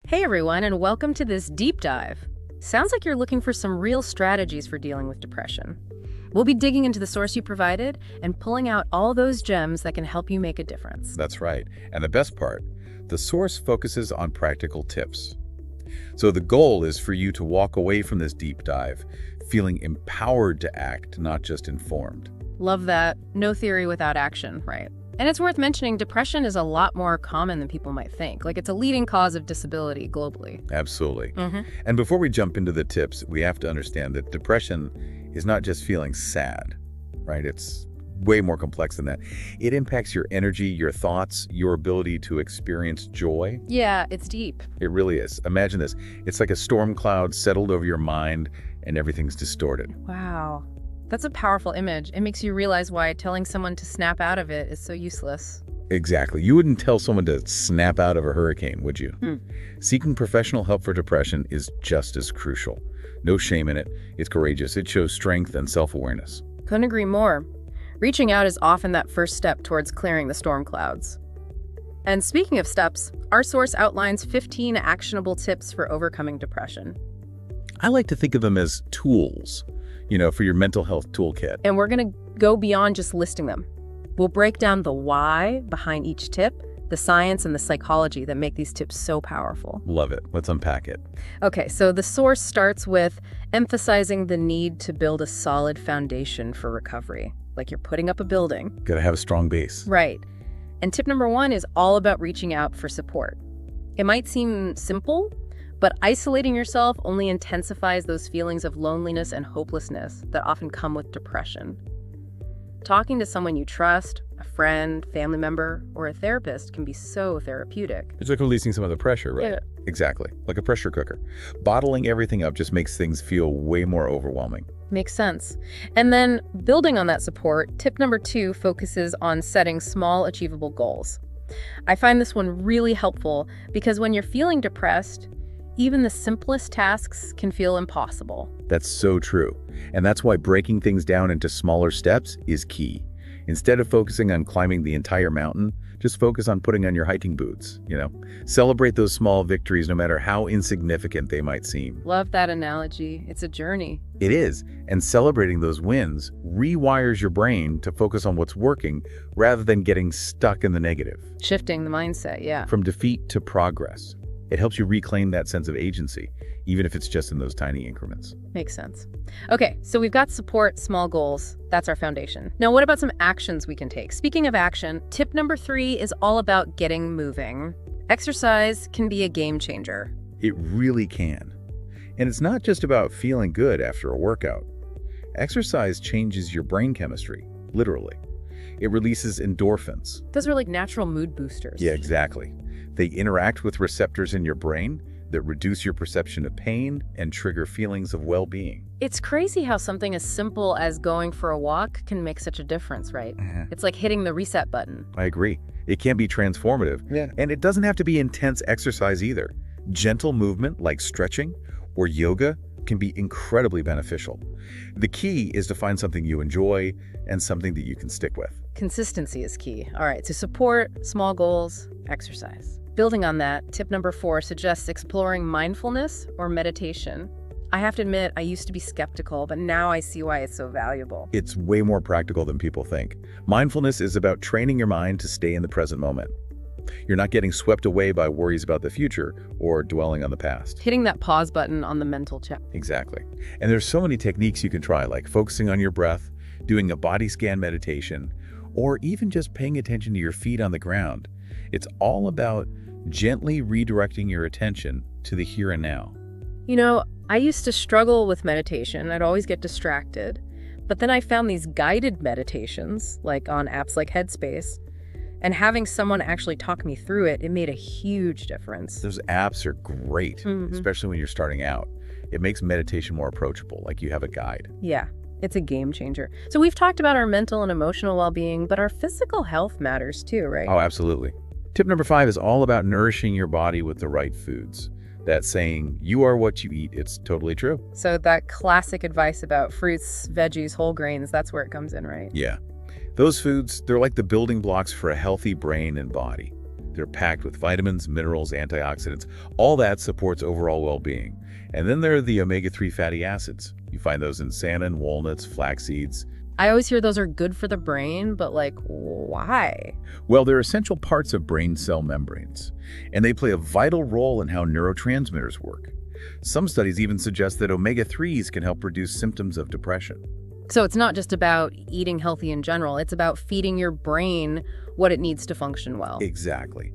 Hey everyone, and welcome to this deep dive. Sounds like you're looking for some real strategies for dealing with depression. We'll be digging into the source you provided and pulling out all those gems that can help you make a difference. That's right. And the best part, the source focuses on practical tips. So the goal is for you to walk away from this deep dive feeling empowered to act, not just informed. Love that. No theory without action, right? And it's worth mentioning depression is a lot more common than people might think. Like, it's a leading cause of disability globally. Absolutely. And before we jump into the tips, we have to understand that depression is not just feeling sad, right? It's way more complex than that. It impacts your energy, your thoughts, your ability to experience joy. Yeah, it's deep. It really is. Imagine this. It's like a storm cloud settled over your mind and everything's distorted. Wow. That's a powerful image. It makes you realize why telling someone to snap out of it is so useless. Exactly. You wouldn't tell someone to snap out of a hurricane, would you? Seeking professional help for depression is just as crucial. No shame in it. It's courageous. It shows strength and self-awareness. Couldn't agree more. Reaching out is often that first step towards clearing the storm clouds. And speaking of steps, our source outlines 15 actionable tips for overcoming depression. I like to think of them as tools, for your mental health toolkit. And we're going to go beyond just listing them. We'll break down the why behind each tip, the science and the psychology that make these tips so powerful. Love it. Let's unpack it. Okay, so the source starts with emphasizing the need to build a solid foundation for recovery, like you're putting up a building. Gotta have a strong base. Right. And tip number 1 is all about reaching out for support. It might seem simple, but isolating yourself only intensifies those feelings of loneliness and hopelessness that often come with depression. Talking to someone you trust, a friend, family member, or a therapist can be so therapeutic. It's like releasing some of the pressure, right? Yeah. Exactly. Like a pressure cooker. Bottling everything up just makes things feel way more overwhelming. Makes sense. And then, building on that support, tip number 2 focuses on setting small, achievable goals. I find this one really helpful because when you're feeling depressed, even the simplest tasks can feel impossible. That's so true. And that's why breaking things down into smaller steps is key. Instead of focusing on climbing the entire mountain, just focus on putting on your hiking boots, Celebrate those small victories no matter how insignificant they might seem. Love that analogy. It's a journey. It is. And celebrating those wins rewires your brain to focus on what's working rather than getting stuck in the negative. Shifting the mindset, yeah. From defeat to progress. It helps you reclaim that sense of agency, even if it's just in those tiny increments. Makes sense. Okay, so we've got support, small goals. That's our foundation. Now, what about some actions we can take? Speaking of action, tip number 3 is all about getting moving. Exercise can be a game changer. It really can. And it's not just about feeling good after a workout. Exercise changes your brain chemistry, literally. It releases endorphins. Those are like natural mood boosters. Yeah, exactly. They interact with receptors in your brain that reduce your perception of pain and trigger feelings of well-being. It's crazy how something as simple as going for a walk can make such a difference, right? It's like hitting the reset button. I agree. It can be transformative. Yeah. And it doesn't have to be intense exercise either. Gentle movement like stretching or yoga can be incredibly beneficial. The key is to find something you enjoy and something that you can stick with. Consistency is key. All right, so support, small goals, exercise. Building on that, tip number 4 suggests exploring mindfulness or meditation. I have to admit, I used to be skeptical, but now I see why it's so valuable. It's way more practical than people think. Mindfulness is about training your mind to stay in the present moment. You're not getting swept away by worries about the future or dwelling on the past. Hitting that pause button on the mental check. Exactly. And there's so many techniques you can try, like focusing on your breath, doing a body scan meditation, or even just paying attention to your feet on the ground. It's all about gently redirecting your attention to the here and now. I used to struggle with meditation. I'd always get distracted. But then I found these guided meditations, like on apps like Headspace, and having someone actually talk me through it, it made a huge difference. Those apps are great, especially when you're starting out. It makes meditation more approachable, like you have a guide. Yeah, it's a game changer. So we've talked about our mental and emotional well-being, but our physical health matters too, right? Oh, absolutely. Tip number 5 is all about nourishing your body with the right foods. That saying, you are what you eat, it's totally true. So that classic advice about fruits, veggies, whole grains, that's where it comes in, right? Yeah. Those foods, they're like the building blocks for a healthy brain and body. They're packed with vitamins, minerals, antioxidants. All that supports overall well-being. And then there are the omega-3 fatty acids. You find those in salmon, walnuts, flax seeds. I always hear those are good for the brain, but like, why? Well, they're essential parts of brain cell membranes, and they play a vital role in how neurotransmitters work. Some studies even suggest that omega-3s can help reduce symptoms of depression. So it's not just about eating healthy in general, it's about feeding your brain what it needs to function well. Exactly.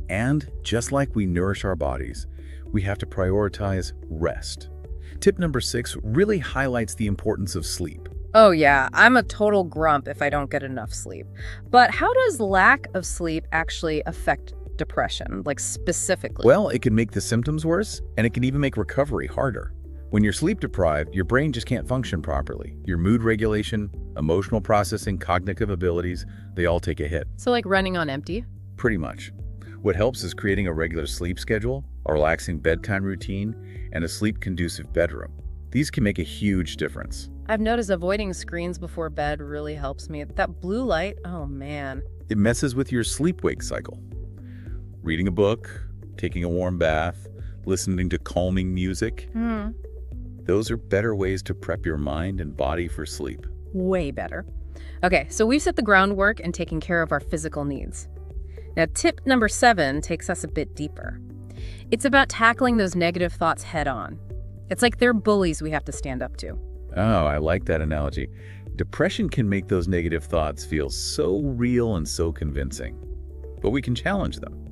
And just like we nourish our bodies, we have to prioritize rest. Tip number 6 really highlights the importance of sleep. Oh yeah, I'm a total grump if I don't get enough sleep. But how does lack of sleep actually affect depression, like specifically? Well, it can make the symptoms worse, and it can even make recovery harder. When you're sleep deprived, your brain just can't function properly. Your mood regulation, emotional processing, cognitive abilities, they all take a hit. So like running on empty? Pretty much. What helps is creating a regular sleep schedule, a relaxing bedtime routine, and a sleep-conducive bedroom. These can make a huge difference. I've noticed avoiding screens before bed really helps me. That blue light, oh man. It messes with your sleep-wake cycle. Reading a book, taking a warm bath, listening to calming music. Those are better ways to prep your mind and body for sleep. Way better. Okay, so we've set the groundwork and taken care of our physical needs. Now, tip number 7 takes us a bit deeper. It's about tackling those negative thoughts head on. It's like they're bullies we have to stand up to. Oh, I like that analogy. Depression can make those negative thoughts feel so real and so convincing, but we can challenge them.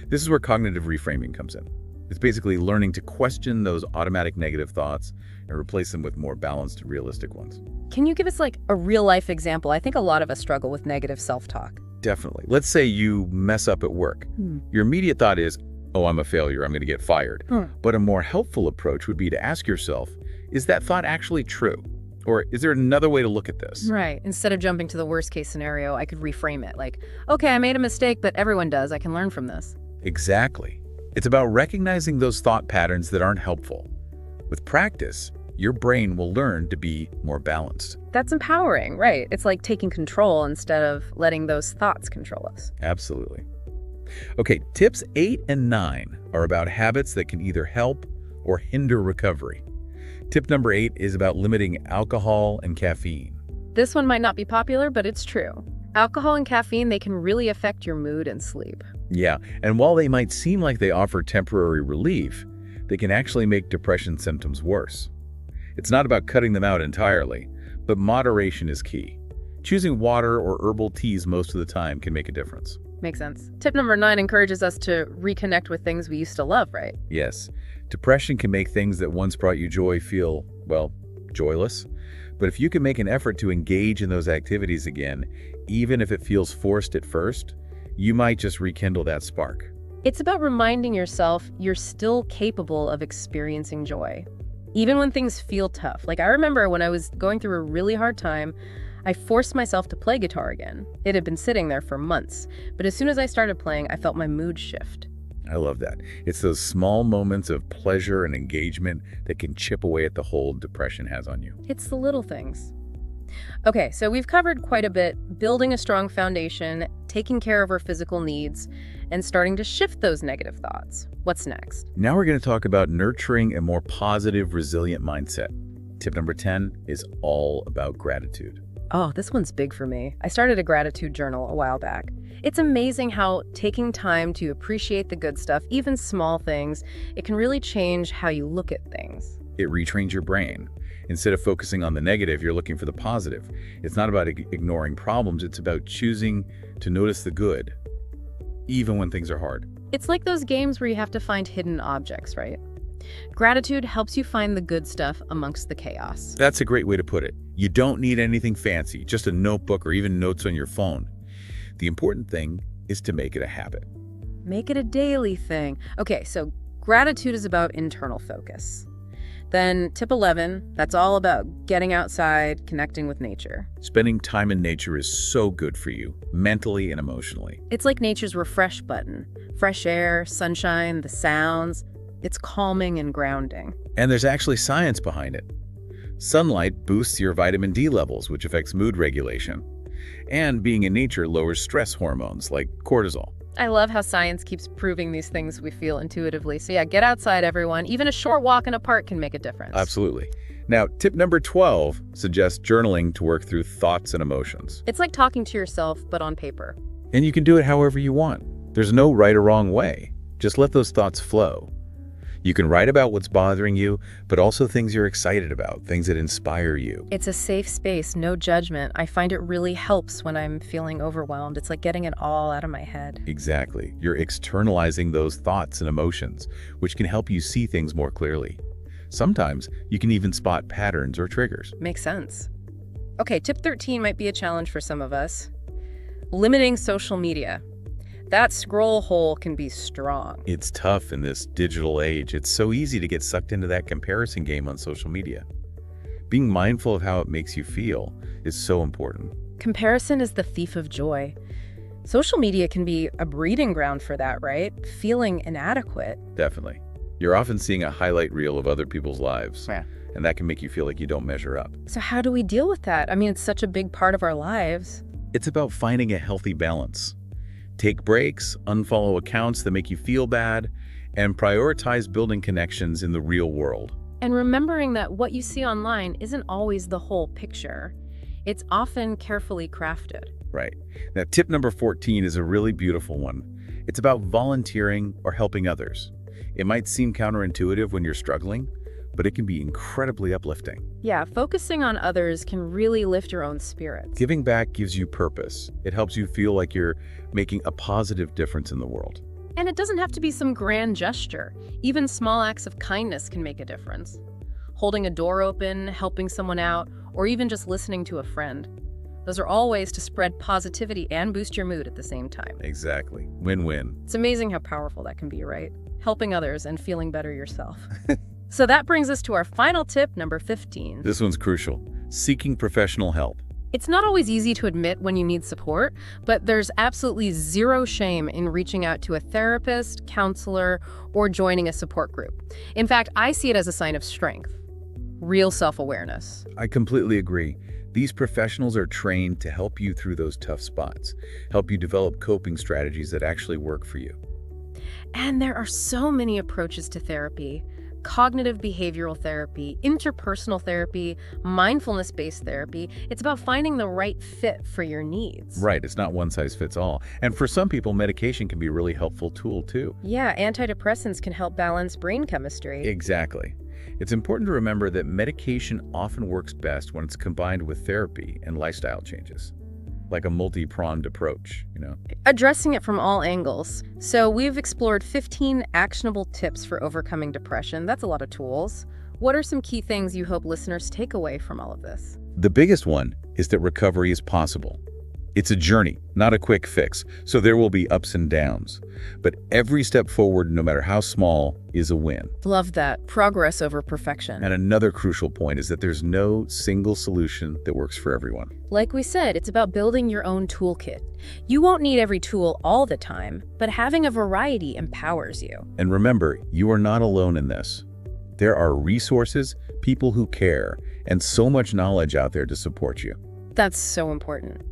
This is where cognitive reframing comes in. It's basically learning to question those automatic negative thoughts and replace them with more balanced, realistic ones. Can you give us like a real-life example? I think a lot of us struggle with negative self-talk. Definitely. Let's say you mess up at work. Your immediate thought is, oh, I'm a failure, I'm going to get fired. But a more helpful approach would be to ask yourself, is that thought actually true? Or is there another way to look at this? Right. Instead of jumping to the worst-case scenario, I could reframe it like, okay, I made a mistake, but everyone does. I can learn from this. Exactly. It's about recognizing those thought patterns that aren't helpful. With practice, your brain will learn to be more balanced. That's empowering, right? It's like taking control instead of letting those thoughts control us. Absolutely. Okay, tips 8 and 9 are about habits that can either help or hinder recovery. Tip number 8 is about limiting alcohol and caffeine. This one might not be popular, but it's true. Alcohol and caffeine, they can really affect your mood and sleep. Yeah, and while they might seem like they offer temporary relief, they can actually make depression symptoms worse. It's not about cutting them out entirely, but moderation is key. Choosing water or herbal teas most of the time can make a difference. Makes sense. Tip number 9 encourages us to reconnect with things we used to love, right? Yes. Depression can make things that once brought you joy feel, well, joyless. But if you can make an effort to engage in those activities again, even if it feels forced at first, you might just rekindle that spark. It's about reminding yourself you're still capable of experiencing joy, even when things feel tough. Like I remember when I was going through a really hard time, I forced myself to play guitar again. It had been sitting there for months, but as soon as I started playing, I felt my mood shift. I love that. It's those small moments of pleasure and engagement that can chip away at the hold depression has on you. It's the little things. Okay, so we've covered quite a bit, building a strong foundation, taking care of our physical needs, and starting to shift those negative thoughts. What's next? Now we're going to talk about nurturing a more positive, resilient mindset. Tip number 10 is all about gratitude. Oh, this one's big for me. I started a gratitude journal a while back. It's amazing how taking time to appreciate the good stuff, even small things, it can really change how you look at things. It retrains your brain. Instead of focusing on the negative, you're looking for the positive. It's not about ignoring problems, it's about choosing to notice the good, even when things are hard. It's like those games where you have to find hidden objects, right? Gratitude helps you find the good stuff amongst the chaos. That's a great way to put it. You don't need anything fancy, just a notebook or even notes on your phone. The important thing is to make it a habit. Make it a daily thing. Okay, so gratitude is about internal focus. Then tip 11, that's all about getting outside, connecting with nature. Spending time in nature is so good for you, mentally and emotionally. It's like nature's refresh button. Fresh air, sunshine, the sounds. It's calming and grounding. And there's actually science behind it. Sunlight boosts your vitamin D levels, which affects mood regulation. And being in nature lowers stress hormones like cortisol. I love how science keeps proving these things we feel intuitively. So yeah, get outside, everyone. Even a short walk in a park can make a difference. Absolutely. Now, tip number 12 suggests journaling to work through thoughts and emotions. It's like talking to yourself, but on paper. And you can do it however you want. There's no right or wrong way. Just let those thoughts flow. You can write about what's bothering you, but also things you're excited about, things that inspire you. It's a safe space, no judgment. I find it really helps when I'm feeling overwhelmed. It's like getting it all out of my head. Exactly. You're externalizing those thoughts and emotions, which can help you see things more clearly. Sometimes you can even spot patterns or triggers. Makes sense. Okay, tip 13 might be a challenge for some of us. Limiting social media. That scroll hole can be strong. It's tough in this digital age. It's so easy to get sucked into that comparison game on social media. Being mindful of how it makes you feel is so important. Comparison is the thief of joy. Social media can be a breeding ground for that, right? Feeling inadequate. Definitely. You're often seeing a highlight reel of other people's lives, and that can make you feel like you don't measure up. So how do we deal with that? I mean, it's such a big part of our lives. It's about finding a healthy balance. Take breaks, unfollow accounts that make you feel bad, and prioritize building connections in the real world. And remembering that what you see online isn't always the whole picture. It's often carefully crafted. Right. Now, tip number 14 is a really beautiful one. It's about volunteering or helping others. It might seem counterintuitive when you're struggling, but it can be incredibly uplifting. Yeah, focusing on others can really lift your own spirits. Giving back gives you purpose. It helps you feel like you're making a positive difference in the world. And it doesn't have to be some grand gesture. Even small acts of kindness can make a difference. Holding a door open, helping someone out, or even just listening to a friend. Those are all ways to spread positivity and boost your mood at the same time. Exactly. Win-win. It's amazing how powerful that can be, right? Helping others and feeling better yourself. So that brings us to our final tip, number 15. This one's crucial. Seeking professional help. It's not always easy to admit when you need support, but there's absolutely zero shame in reaching out to a therapist, counselor, or joining a support group. In fact, I see it as a sign of strength, real self-awareness. I completely agree. These professionals are trained to help you through those tough spots, help you develop coping strategies that actually work for you. And there are so many approaches to therapy. Cognitive behavioral therapy, interpersonal therapy, mindfulness-based therapy. It's about finding the right fit for your needs. Right, it's not one size fits all. And for some people, medication can be a really helpful tool too. Yeah, antidepressants can help balance brain chemistry. Exactly. It's important to remember that medication often works best when it's combined with therapy and lifestyle changes. Like a multi-pronged approach, Addressing it from all angles. So we've explored 15 actionable tips for overcoming depression. That's a lot of tools. What are some key things you hope listeners take away from all of this? The biggest one is that recovery is possible. It's a journey, not a quick fix, so there will be ups and downs. But every step forward, no matter how small, is a win. Love that. Progress over perfection. And another crucial point is that there's no single solution that works for everyone. Like we said, it's about building your own toolkit. You won't need every tool all the time, but having a variety empowers you. And remember, you are not alone in this. There are resources, people who care, and so much knowledge out there to support you. That's so important.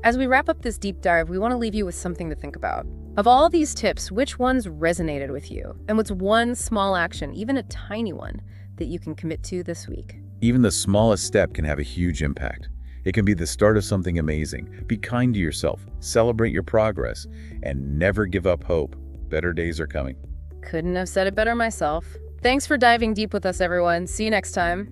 As we wrap up this deep dive, we want to leave you with something to think about. Of all these tips, which ones resonated with you? And what's one small action, even a tiny one, that you can commit to this week? Even the smallest step can have a huge impact. It can be the start of something amazing. Be kind to yourself, celebrate your progress, and never give up hope. Better days are coming. Couldn't have said it better myself. Thanks for diving deep with us, everyone. See you next time.